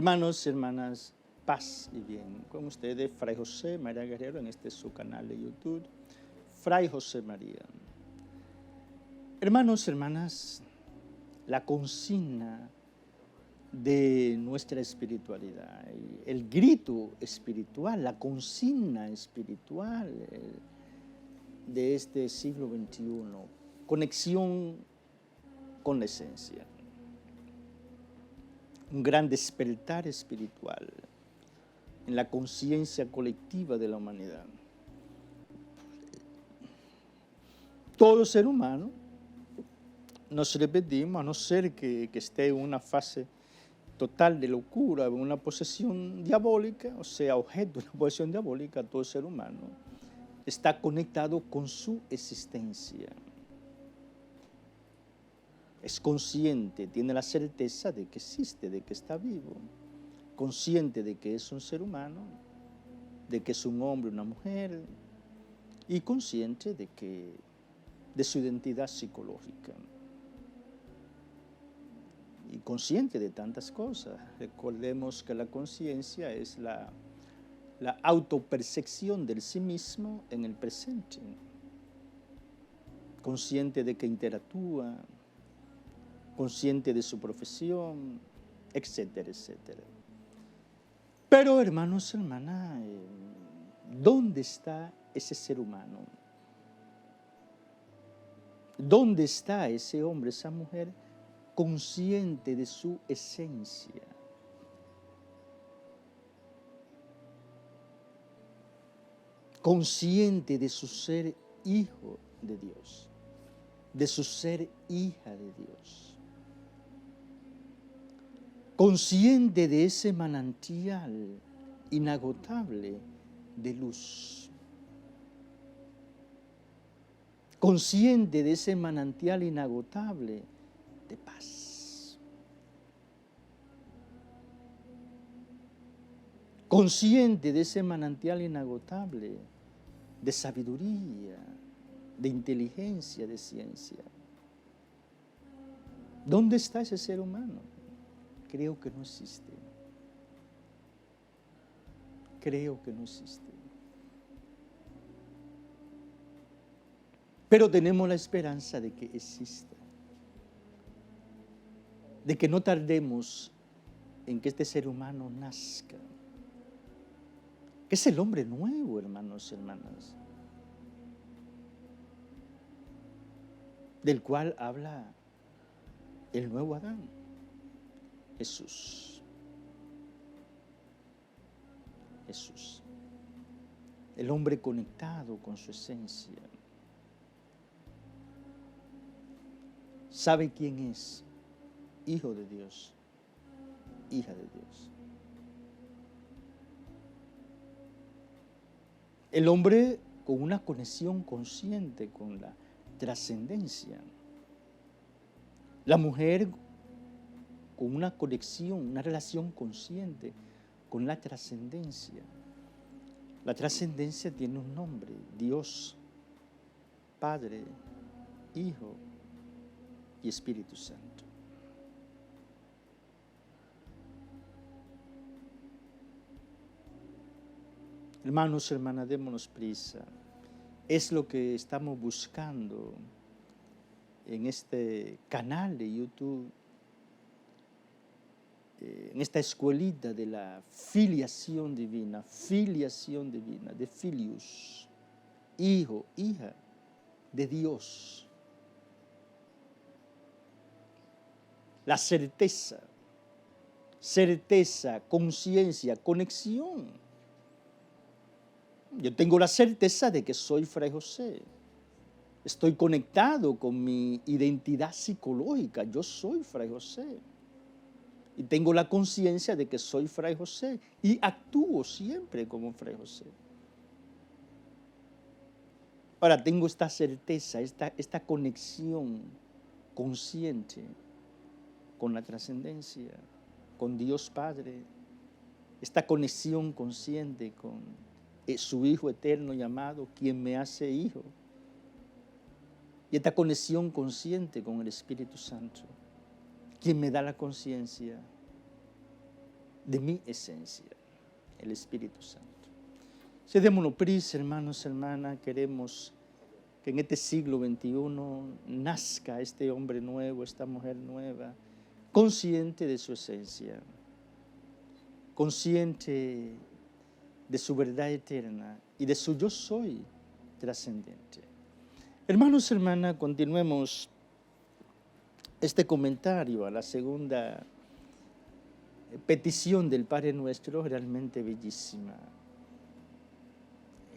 Hermanos y hermanas, paz y bien. Con ustedes, Fray José María Guerrero, en este su canal de YouTube, Fray José María. Hermanos y hermanas, la consigna de nuestra espiritualidad, el grito espiritual, la consigna espiritual de este siglo XXI, conexión con la esencia. Un gran despertar espiritual en la conciencia colectiva de la humanidad. Todo ser humano, nos repetimos, a no ser que esté en una fase total de locura, en una posesión diabólica, o sea, objeto de una posesión diabólica, todo ser humano está conectado con su existencia. Es consciente, tiene la certeza de que existe, de que está vivo, consciente de que es un ser humano, de que es un hombre, una mujer, y consciente de su identidad psicológica. Y consciente de tantas cosas. Recordemos que la conciencia es la autopercepción del sí mismo en el presente. Consciente de que interactúa, consciente de su profesión, etcétera, etcétera. Pero, hermanos y hermanas, ¿dónde está ese ser humano? ¿Dónde está ese hombre, esa mujer consciente de su esencia? Consciente de su ser hijo de Dios, de su ser hija de Dios. Consciente de ese manantial inagotable de luz. Consciente de ese manantial inagotable de paz. Consciente de ese manantial inagotable de sabiduría, de inteligencia, de ciencia. ¿Dónde está ese ser humano? Creo que no existe. Creo que no existe. Pero tenemos la esperanza de que exista. De que no tardemos en que este ser humano nazca. Que es el hombre nuevo, hermanos y hermanas. Del cual habla el nuevo Adán. Jesús. Jesús. El hombre conectado con su esencia. ¿Sabe quién es? Hijo de Dios. Hija de Dios. El hombre con una conexión consciente con la trascendencia. La mujer con una conexión, una relación consciente con la trascendencia. La trascendencia tiene un nombre: Dios, Padre, Hijo y Espíritu Santo. Hermanos y hermanas, démonos prisa. Es lo que estamos buscando en este canal de YouTube, en esta escuelita de la filiación divina, de filius, hijo, hija de Dios. La certeza, conciencia, conexión. Yo tengo la certeza de que soy Fray José. Estoy conectado con mi identidad psicológica. Yo soy Fray José. Y tengo la conciencia de que soy Fray José. Y actúo siempre como Fray José. Ahora tengo esta certeza, esta conexión consciente con la trascendencia, con Dios Padre. Esta conexión consciente con su Hijo eterno llamado, quien me hace hijo. Y esta conexión consciente con el Espíritu Santo, quien me da la conciencia de mi esencia, el Espíritu Santo. Si démonos prisa, hermanos, hermanas, queremos que en este siglo XXI nazca este hombre nuevo, esta mujer nueva, consciente de su esencia, consciente de su verdad eterna y de su yo soy trascendente. Hermanos, hermanas, continuemos este comentario a la segunda petición del Padre Nuestro, realmente bellísima.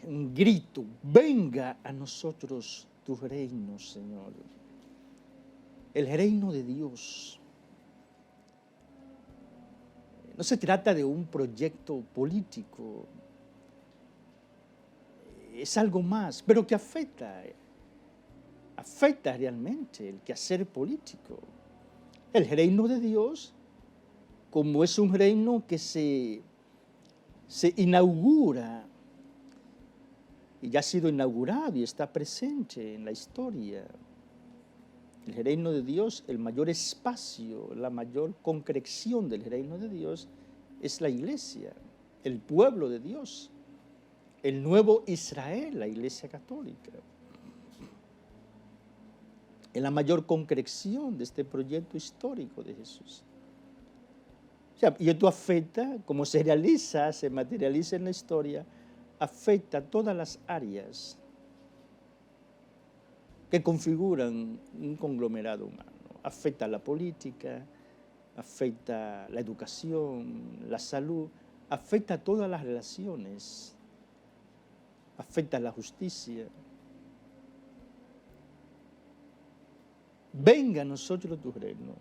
Un grito: venga a nosotros tu reino, Señor. El reino de Dios. No se trata de un proyecto político, es algo más, pero que afecta realmente el quehacer político. El reino de Dios, como es un reino que se inaugura, y ya ha sido inaugurado y está presente en la historia. El reino de Dios, el mayor espacio, la mayor concreción del reino de Dios es la iglesia, el pueblo de Dios, el nuevo Israel, la iglesia católica. Es la mayor concreción de este proyecto histórico de Jesús. O sea, y esto afecta, como se realiza, se materializa en la historia, afecta a todas las áreas que configuran un conglomerado humano. Afecta a la política, afecta a la educación, la salud, afecta a todas las relaciones, afecta a la justicia. Venga a nosotros tu reino.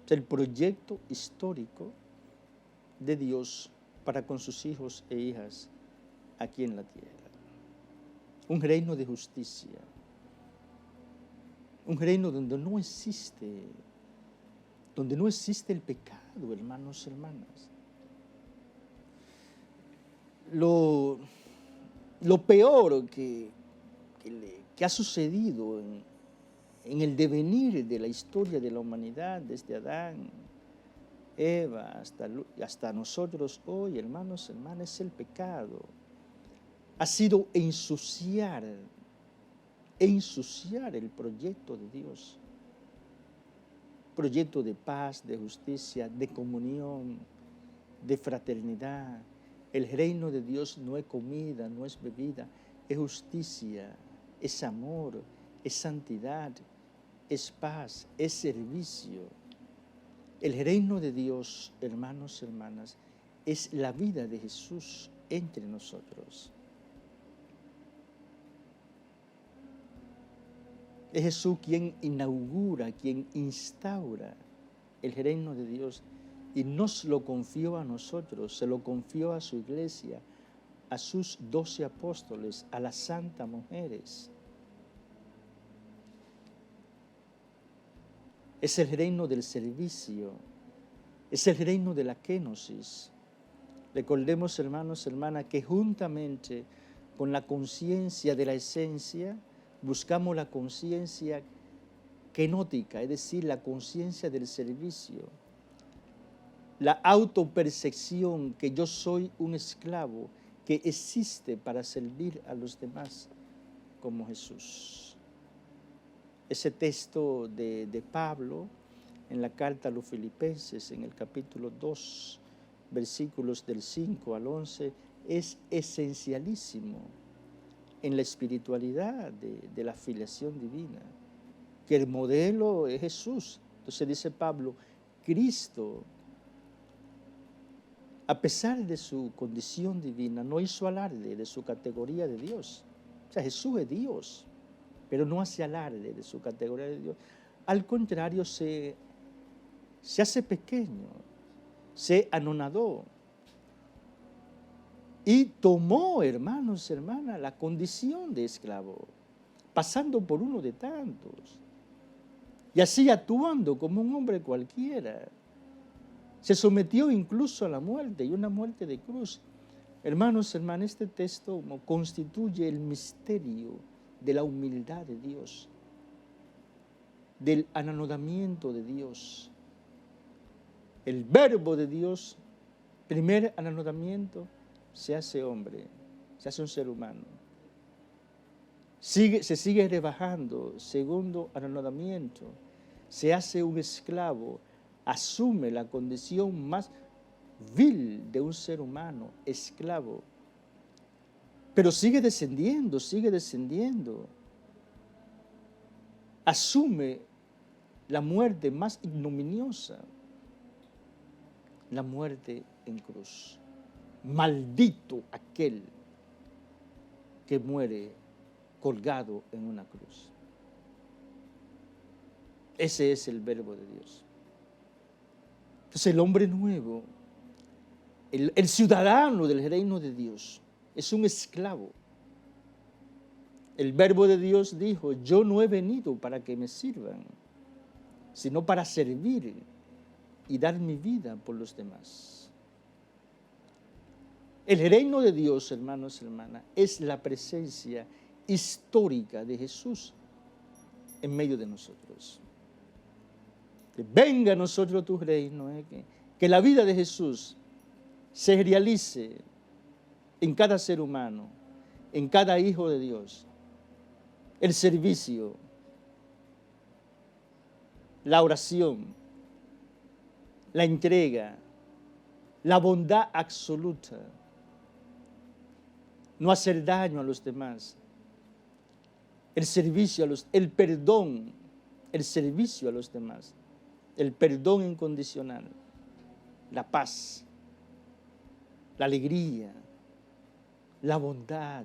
Es el proyecto histórico de Dios para con sus hijos e hijas aquí en la tierra. Un reino de justicia. Un reino donde no existe el pecado, hermanos y hermanas. Lo peor que ha sucedido en el devenir de la historia de la humanidad, desde Adán, Eva, hasta nosotros hoy, hermanos y hermanas, es el pecado. Ha sido ensuciar el proyecto de Dios. Proyecto de paz, de justicia, de comunión, de fraternidad. El reino de Dios no es comida, no es bebida, es justicia, es amor, es santidad, es paz, es servicio. El reino de Dios, hermanos y hermanas, es la vida de Jesús entre nosotros. Es Jesús quien inaugura, quien instaura el reino de Dios y nos lo confió a nosotros, se lo confió a su iglesia, a sus 12 apóstoles, a las santas mujeres. Es el reino del servicio, es el reino de la kenosis. Recordemos, hermanos y hermanas, que juntamente con la conciencia de la esencia, buscamos la conciencia kenótica, es decir, la conciencia del servicio, la autopercepción que yo soy un esclavo que existe para servir a los demás como Jesús. Ese texto de Pablo en la carta a los Filipenses, en el capítulo 2, versículos del 5 al 11, es esencialísimo en la espiritualidad de la filiación divina, que el modelo es Jesús. Entonces dice Pablo, Cristo, a pesar de su condición divina, no hizo alarde de su categoría de Dios. O sea, Jesús es Dios, pero no hace alarde de su categoría de Dios. Al contrario, se hace pequeño, se anonadó y tomó, hermanos y hermanas, la condición de esclavo, pasando por uno de tantos, y así actuando como un hombre cualquiera. Se sometió incluso a la muerte, y una muerte de cruz. Hermanos y hermanas, este texto constituye el misterio de la humildad de Dios, del anonadamiento de Dios. El verbo de Dios, primer anonadamiento, se hace hombre, se hace un ser humano. Se sigue rebajando, segundo anonadamiento, se hace un esclavo, asume la condición más vil de un ser humano, esclavo. Pero sigue descendiendo, asume la muerte más ignominiosa, la muerte en cruz. Maldito aquel que muere colgado en una cruz. Ese es el verbo de Dios. Entonces el hombre nuevo, el ciudadano del reino de Dios, es un esclavo. El verbo de Dios dijo, yo no he venido para que me sirvan, sino para servir y dar mi vida por los demás. El reino de Dios, hermanos y hermanas, es la presencia histórica de Jesús en medio de nosotros. Que venga a nosotros tu reino, que la vida de Jesús se realice en cada ser humano, en cada hijo de Dios. El servicio, la oración, la entrega, la bondad absoluta, no hacer daño a los demás, el servicio el perdón, el servicio a los demás, el perdón incondicional, la paz, la alegría, la bondad.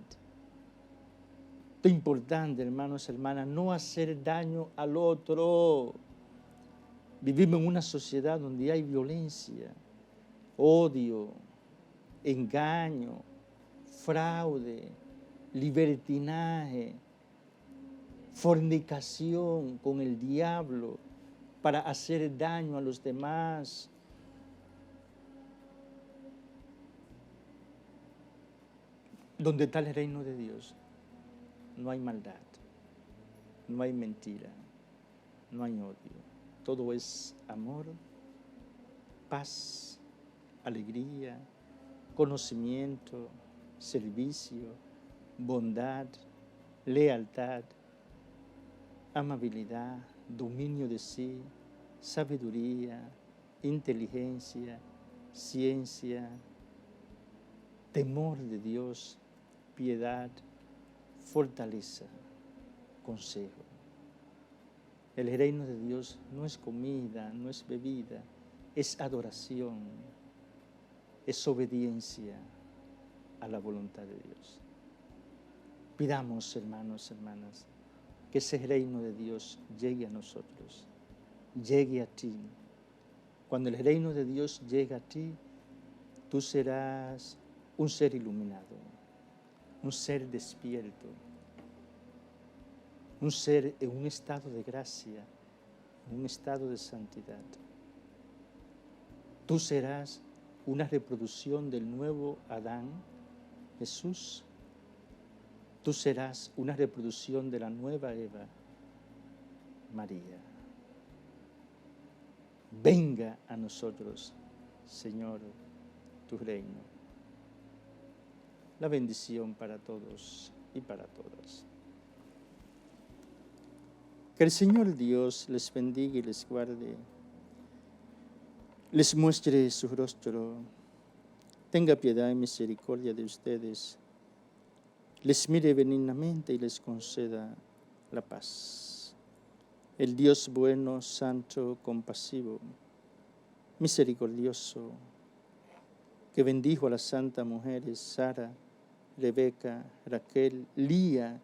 Lo importante, hermanos y hermanas, no hacer daño al otro. Vivimos en una sociedad donde hay violencia, odio, engaño, fraude, libertinaje, fornicación con el diablo para hacer daño a los demás. Donde está el reino de Dios, no hay maldad, no hay mentira, no hay odio. Todo es amor, paz, alegría, conocimiento, servicio, bondad, lealtad, amabilidad, dominio de sí, sabiduría, inteligencia, ciencia, temor de Dios, piedad, fortaleza, consejo. El reino de Dios no es comida, no es bebida, es adoración, es obediencia a la voluntad de Dios. Pidamos, hermanos, hermanas, que ese reino de Dios llegue a nosotros, llegue a ti. Cuando el reino de Dios llega a ti, tú serás un ser iluminado, un ser despierto, un ser en un estado de gracia, en un estado de santidad. Tú serás una reproducción del nuevo Adán, Jesús. Tú serás una reproducción de la nueva Eva, María. Venga a nosotros, Señor, tu reino. La bendición para todos y para todas. Que el Señor Dios les bendiga y les guarde, les muestre su rostro, tenga piedad y misericordia de ustedes, les mire benignamente y les conceda la paz. El Dios bueno, santo, compasivo, misericordioso, que bendijo a las santas mujeres, Sara, Rebeca, Raquel, Lía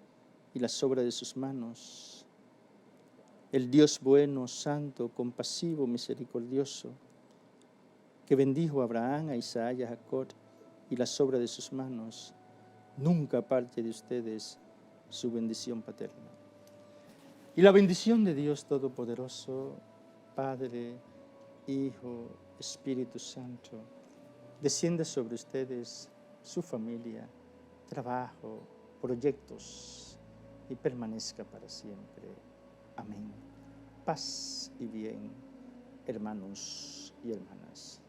y las obras de sus manos. El Dios bueno, santo, compasivo, misericordioso, que bendijo a Abraham, a Isaac y a Jacob y las obras de sus manos, nunca aparte de ustedes su bendición paterna. Y la bendición de Dios Todopoderoso, Padre, Hijo, Espíritu Santo, descienda sobre ustedes, su familia, trabajo, proyectos, y permanezca para siempre. Amén. Paz y bien hermanos y hermanas.